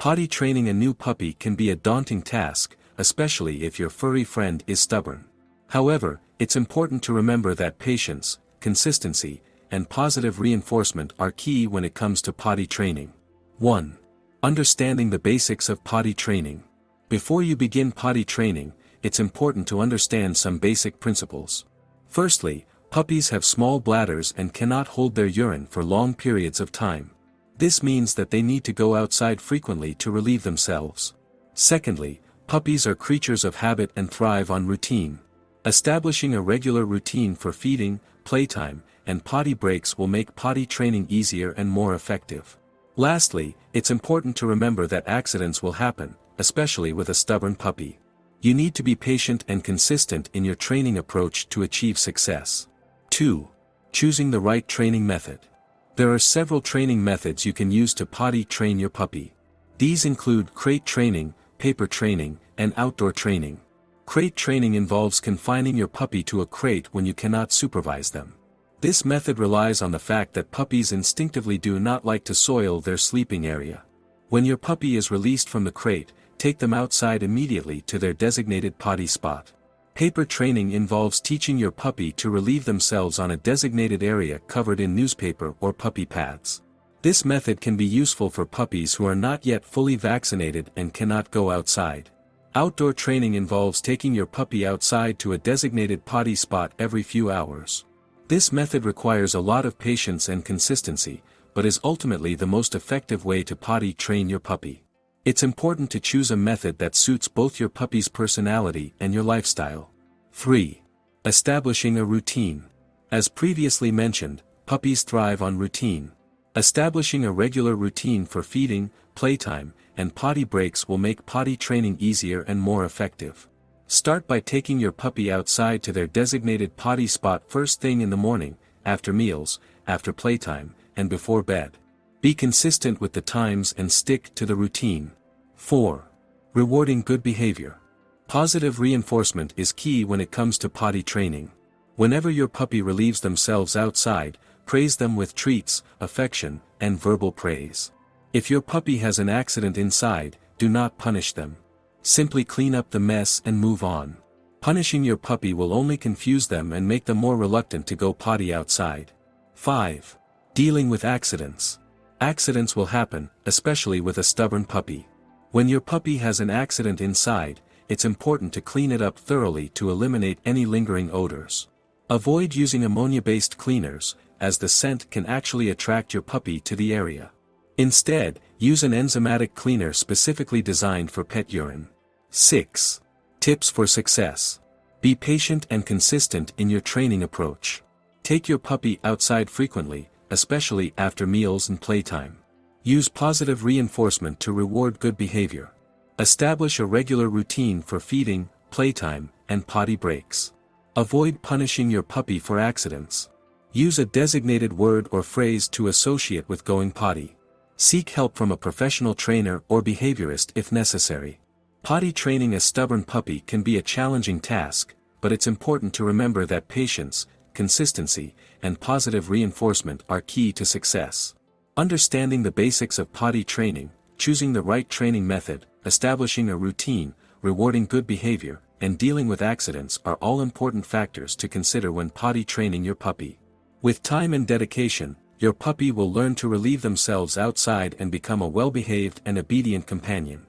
Potty training a new puppy can be a daunting task, especially if your furry friend is stubborn. However, it's important to remember that patience, consistency, and positive reinforcement are key when it comes to potty training. 1. Understanding the basics of potty training. Before you begin potty training, it's important to understand some basic principles. Firstly, puppies have small bladders and cannot hold their urine for long periods of time. This means that they need to go outside frequently to relieve themselves. Secondly, puppies are creatures of habit and thrive on routine. Establishing a regular routine for feeding, playtime, and potty breaks will make potty training easier and more effective. Lastly, it's important to remember that accidents will happen, especially with a stubborn puppy. You need to be patient and consistent in your training approach to achieve success. 2. Choosing the right training method. There are several training methods you can use to potty train your puppy. These include crate training, paper training, and outdoor training. Crate training involves confining your puppy to a crate when you cannot supervise them. This method relies on the fact that puppies instinctively do not like to soil their sleeping area. When your puppy is released from the crate, take them outside immediately to their designated potty spot. Paper training involves teaching your puppy to relieve themselves on a designated area covered in newspaper or puppy pads. This method can be useful for puppies who are not yet fully vaccinated and cannot go outside. Outdoor training involves taking your puppy outside to a designated potty spot every few hours. This method requires a lot of patience and consistency, but is ultimately the most effective way to potty train your puppy. It's important to choose a method that suits both your puppy's personality and your lifestyle. 3. Establishing a routine. As previously mentioned, puppies thrive on routine. Establishing a regular routine for feeding, playtime, and potty breaks will make potty training easier and more effective. Start by taking your puppy outside to their designated potty spot first thing in the morning, after meals, after playtime, and before bed. Be consistent with the times and stick to the routine. 4. Rewarding good behavior. Positive reinforcement is key when it comes to potty training. Whenever your puppy relieves themselves outside, praise them with treats, affection, and verbal praise. If your puppy has an accident inside, do not punish them. Simply clean up the mess and move on. Punishing your puppy will only confuse them and make them more reluctant to go potty outside. 5. Dealing with accidents. Accidents will happen, especially with a stubborn puppy. When your puppy has an accident inside, it's important to clean it up thoroughly to eliminate any lingering odors. Avoid using ammonia-based cleaners, as the scent can actually attract your puppy to the area. Instead, use an enzymatic cleaner specifically designed for pet urine. 6. Tips for success. Be patient and consistent in your training approach. Take your puppy outside frequently, especially after meals and playtime. Use positive reinforcement to reward good behavior. Establish a regular routine for feeding, playtime, and potty breaks. Avoid punishing your puppy for accidents. Use a designated word or phrase to associate with going potty. Seek help from a professional trainer or behaviorist if necessary. Potty training a stubborn puppy can be a challenging task, but it's important to remember that patience, consistency, and positive reinforcement are key to success. Understanding the basics of potty training, choosing the right training method, establishing a routine, rewarding good behavior, and dealing with accidents are all important factors to consider when potty training your puppy. With time and dedication, your puppy will learn to relieve themselves outside and become a well-behaved and obedient companion.